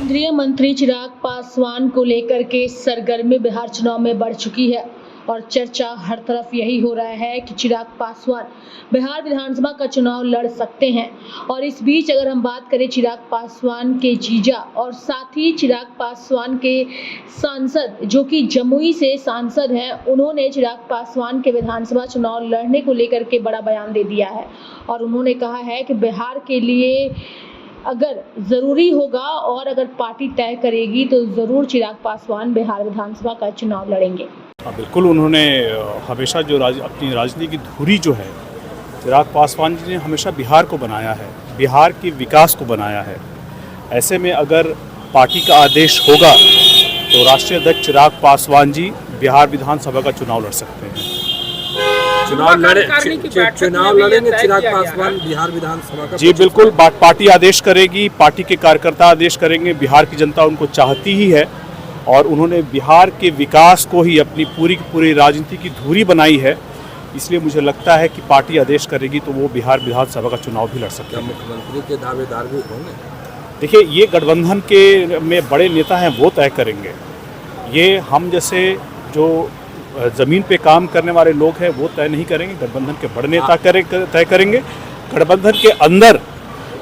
केंद्रीय मंत्री चिराग पासवान को लेकर के सरगर्मी बिहार चुनाव में बढ़ चुकी है और चर्चा हर तरफ यही हो रहा है कि चिराग पासवान बिहार विधानसभा का चुनाव लड़ सकते हैं। और इस बीच अगर हम बात करें चिराग पासवान के जीजा और साथ ही चिराग पासवान के सांसद जो कि जमुई से सांसद हैं, उन्होंने चिराग पासवान के विधानसभा चुनाव लड़ने को लेकर के बड़ा बयान दे दिया है और उन्होंने कहा है कि बिहार के लिए अगर ज़रूरी होगा और अगर पार्टी तय करेगी तो ज़रूर चिराग पासवान बिहार विधानसभा का चुनाव लड़ेंगे। बिल्कुल, उन्होंने हमेशा जो अपनी राजनीति की धुरी जो है, चिराग पासवान जी ने हमेशा बिहार को बनाया है, बिहार के विकास को बनाया है। ऐसे में अगर पार्टी का आदेश होगा तो राष्ट्रीय अध्यक्ष चिराग पासवान जी बिहार विधानसभा का चुनाव लड़ सकते हैं। चुनाव लड़ेंगे चिराग पासवान बिहार विधानसभा का? जी बिल्कुल, पार्टी आदेश करेगी, पार्टी के कार्यकर्ता आदेश करेंगे। बिहार की जनता उनको चाहती ही है और उन्होंने बिहार के विकास को ही अपनी पूरी राजनीति की धुरी बनाई है। इसलिए मुझे लगता है कि पार्टी आदेश करेगी तो वो बिहार विधानसभा का चुनाव भी लड़ सकते हैं। मुख्यमंत्री के दावेदार भी होंगे? देखिए, ये गठबंधन के में बड़े नेता हैं, वो तय करेंगे। ये हम जैसे जो ज़मीन पे काम करने वाले लोग हैं वो तय नहीं करेंगे, गठबंधन के बड़े नेता तय करेंगे। गठबंधन के अंदर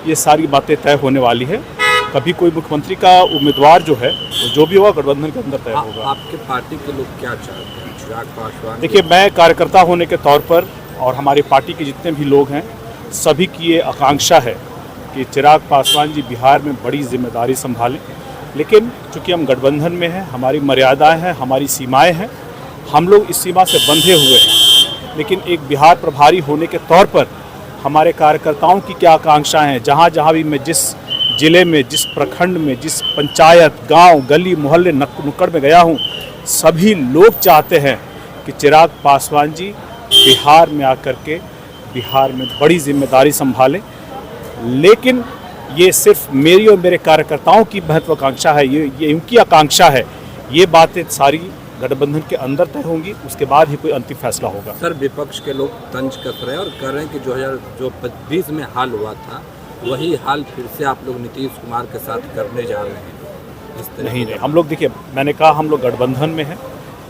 ये सारी बातें तय होने वाली है। कभी कोई मुख्यमंत्री का उम्मीदवार जो है जो भी होगा गठबंधन के अंदर तय होगा। आपके पार्टी के लोग क्या चाहते हैं चिराग पासवान? देखिए, मैं कार्यकर्ता होने के तौर पर और हमारी पार्टी के जितने भी लोग हैं, सभी की ये आकांक्षा है कि चिराग पासवान जी बिहार में बड़ी जिम्मेदारी संभालें। लेकिन चूँकि हम गठबंधन में हैं, हमारी मर्यादाएँ हैं, हमारी सीमाएँ हैं, हम लोग इस सीमा से बंधे हुए हैं। लेकिन एक बिहार प्रभारी होने के तौर पर हमारे कार्यकर्ताओं की क्या आकांक्षाएं हैं, जहाँ भी मैं जिस ज़िले में, जिस प्रखंड में, जिस पंचायत, गांव, गली, मोहल्ले, नुक्कड़ में गया हूं, सभी लोग चाहते हैं कि चिराग पासवान जी बिहार में आकर के बिहार में बड़ी जिम्मेदारी संभालें। लेकिन ये सिर्फ मेरी और मेरे कार्यकर्ताओं की महत्वाकांक्षा है, ये उनकी आकांक्षा है। ये बातें सारी गठबंधन के अंदर तय होंगी, उसके बाद ही कोई अंतिम फैसला होगा। सर, विपक्ष के लोग तंज कस रहे हैं और कह रहे हैं कि 2020 में हाल हुआ था वही हाल फिर से आप लोग नीतीश कुमार के साथ करने जा रहे हैं। नहीं, हम लोग, देखिए, मैंने कहा हम लोग गठबंधन में हैं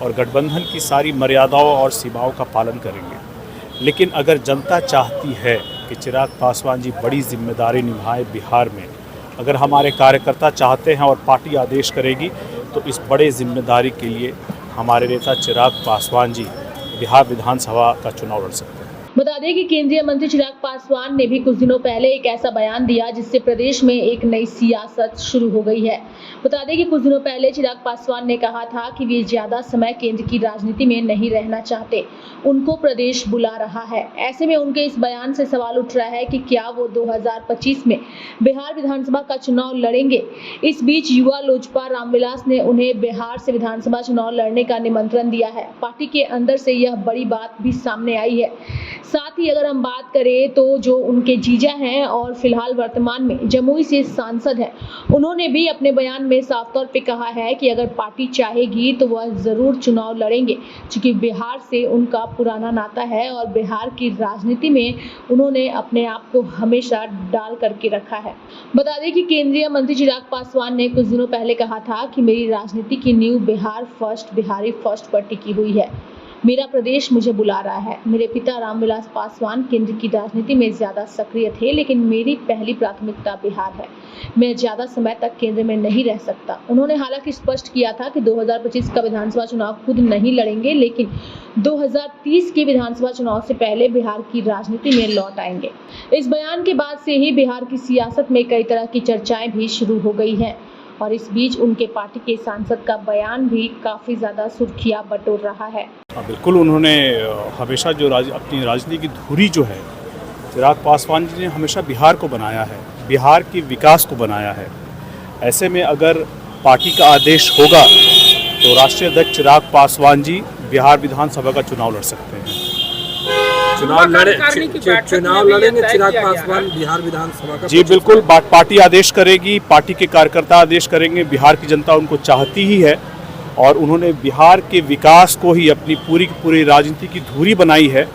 और गठबंधन की सारी मर्यादाओं और सीमाओं का पालन करेंगे। लेकिन अगर जनता चाहती है कि चिराग पासवान जी बड़ी जिम्मेदारी निभाएं बिहार में, अगर हमारे कार्यकर्ता चाहते हैं और पार्टी आदेश करेगी तो इस बड़े जिम्मेदारी के लिए हमारे नेता चिराग पासवान जी बिहार विधानसभा का चुनाव लड़ सकते हैं। बता दें कि केंद्रीय मंत्री चिराग पासवान ने भी कुछ दिनों पहले एक ऐसा बयान दिया जिससे प्रदेश में एक नई सियासत शुरू हो गई है। बता दें कि कुछ दिनों पहले चिराग पासवान ने कहा था कि वे ज्यादा समय केंद्र की राजनीति में नहीं रहना चाहते, उनको प्रदेश बुला रहा है। ऐसे में उनके इस बयान से सवाल उठ रहा है कि क्या वो 2025 में बिहार विधानसभा का चुनाव लड़ेंगे। इस बीच युवा लोजपा रामविलास ने उन्हें बिहार से विधानसभा चुनाव लड़ने का निमंत्रण दिया है। पार्टी के अंदर से यह बड़ी बात भी सामने आई है। साथ ही अगर हम बात करें तो जो उनके जीजा हैं और फिलहाल वर्तमान में जमुई से सांसद हैं, उन्होंने भी अपने बयान में साफ तौर पे कहा है कि अगर पार्टी चाहेगी तो वह जरूर चुनाव लड़ेंगे, क्योंकि बिहार से उनका पुराना नाता है और बिहार की राजनीति में उन्होंने अपने आप को हमेशा डाल करके रखा है। बता दें कि केंद्रीय मंत्री चिराग पासवान ने कुछ दिनों पहले कहा था कि मेरी राजनीति की नींव बिहार फर्स्ट, बिहारी फर्स्ट पर टिकी हुई है। मेरा प्रदेश मुझे बुला रहा है। मेरे पिता रामविलास पासवान केंद्र की राजनीति में ज़्यादा सक्रिय थे, लेकिन मेरी पहली प्राथमिकता बिहार है। मैं ज़्यादा समय तक केंद्र में नहीं रह सकता। उन्होंने हालांकि स्पष्ट किया था कि 2025 का विधानसभा चुनाव खुद नहीं लड़ेंगे, लेकिन 2030 के विधानसभा चुनाव से पहले बिहार की राजनीति में लौट आएंगे। इस बयान के बाद से ही बिहार की सियासत में कई तरह की चर्चाएं भी शुरू हो गई हैं और इस बीच उनके पार्टी के सांसद का बयान भी काफ़ी ज़्यादा सुर्खियां बटोर रहा है। बिल्कुल, उन्होंने हमेशा जो अपनी राजनीति की धुरी जो है, चिराग पासवान जी ने हमेशा बिहार को बनाया है, बिहार के विकास को बनाया है। ऐसे में अगर पार्टी का आदेश होगा तो राष्ट्रीय अध्यक्ष चिराग पासवान जी बिहार विधानसभा का चुनाव लड़ सकते हैं। चुनाव लड़ेंगे चिराग पासवान बिहार विधानसभा का? जी बिल्कुल, पार्टी आदेश करेगी, पार्टी के कार्यकर्ता आदेश करेंगे। बिहार की जनता उनको चाहती ही है और उन्होंने बिहार के विकास को ही अपनी पूरी राजनीति की धुरी बनाई है।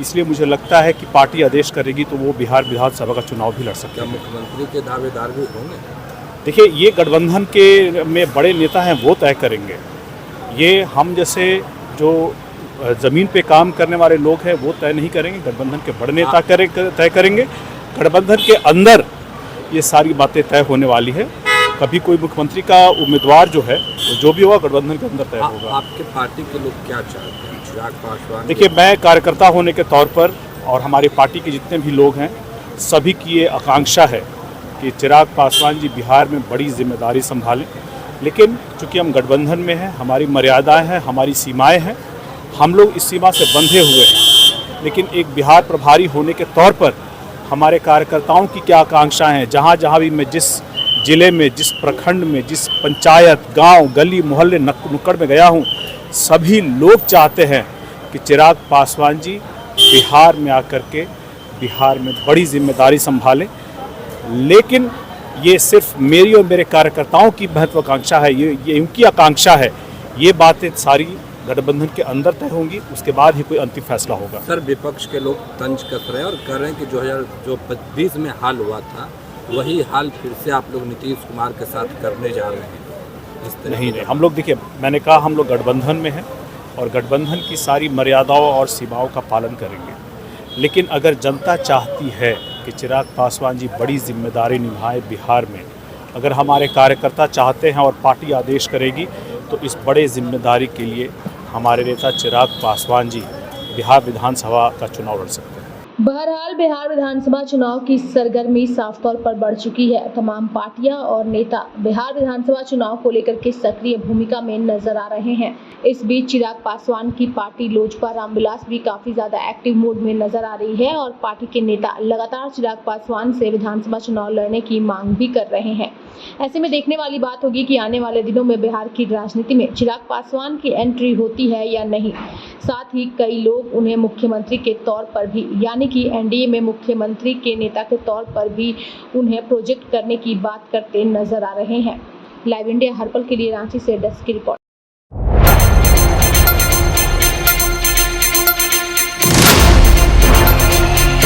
इसलिए मुझे लगता है कि पार्टी आदेश करेगी तो वो बिहार विधानसभा का चुनाव भी लड़ सकते हैं। मुख्यमंत्री के दावेदार भी होंगे? देखिए, ये गठबंधन के में बड़े नेता हैं वो तय करेंगे। ये हम जैसे जो ज़मीन पे काम करने वाले लोग हैं वो तय नहीं करेंगे, गठबंधन के बड़े नेता तय करेंगे। गठबंधन के अंदर ये सारी बातें तय होने वाली है। कभी कोई मुख्यमंत्री का उम्मीदवार जो है जो भी होगा गठबंधन के अंदर तय होगा। आपके पार्टी के लोग क्या चाहते हैं? चिराग पासवान, देखिए, मैं कार्यकर्ता होने के तौर पर और हमारी पार्टी के जितने भी लोग हैं सभी की ये आकांक्षा है कि चिराग पासवान जी बिहार में बड़ी जिम्मेदारी संभालें। लेकिन चूँकि हम गठबंधन में हैं, हमारी मर्यादाएं हैं, हमारी सीमाएं हैं, हम लोग इस सीमा से बंधे हुए हैं। लेकिन एक बिहार प्रभारी होने के तौर पर हमारे कार्यकर्ताओं की क्या आकांक्षा है, जहाँ जहाँ भी मैं जिस ज़िले में, जिस प्रखंड में, जिस पंचायत, गांव, गली, मोहल्ले, नुक्कड़ में गया हूँ, सभी लोग चाहते हैं कि चिराग पासवान जी बिहार में आकर के बिहार में बड़ी जिम्मेदारी संभालें। लेकिन ये सिर्फ मेरी और मेरे कार्यकर्ताओं की महत्वाकांक्षा है, ये उनकी आकांक्षा है। ये बातें सारी गठबंधन के अंदर तय होंगी, उसके बाद ही कोई अंतिम फैसला होगा। सर, विपक्ष के लोग तंज कस रहे हैं और कह रहे हैं कि 2020 में हाल हुआ था वही हाल फिर से आप लोग नीतीश कुमार के साथ करने जा रहे हैं। इस तरह नहीं, हम लोग, देखिए, मैंने कहा हम लोग गठबंधन में हैं और गठबंधन की सारी मर्यादाओं और सीमाओं का पालन करेंगे। लेकिन अगर जनता चाहती है कि चिराग पासवान जी बड़ी जिम्मेदारी निभाएं बिहार में, अगर हमारे कार्यकर्ता चाहते हैं और पार्टी आदेश करेगी, तो इस बड़े जिम्मेदारी के लिए हमारे नेता चिराग पासवान जी बिहार विधानसभा का चुनाव लड़ सकते हैं। बहरहाल बिहार विधानसभा चुनाव की सरगर्मी साफ तौर पर बढ़ चुकी है। तमाम पार्टियां और नेता बिहार विधानसभा चुनाव को लेकर के सक्रिय भूमिका में नजर आ रहे हैं। इस बीच चिराग पासवान की पार्टी लोजपा रामविलास भी काफी ज्यादा एक्टिव मोड में नजर आ रही है और पार्टी के नेता लगातार चिराग पासवान से विधानसभा चुनाव लड़ने की मांग भी कर रहे हैं। ऐसे में देखने वाली बात होगी कि आने वाले दिनों में बिहार की राजनीति में चिराग पासवान की एंट्री होती है या नहीं। साथ ही कई लोग उन्हें मुख्यमंत्री के तौर पर भी, यानी कि एनडीए में मुख्यमंत्री के नेता के तौर पर भी उन्हें प्रोजेक्ट करने की बात करते नजर आ रहे हैं। लाइव इंडिया हर पल के लिए रांची से डेस्क की रिपोर्ट।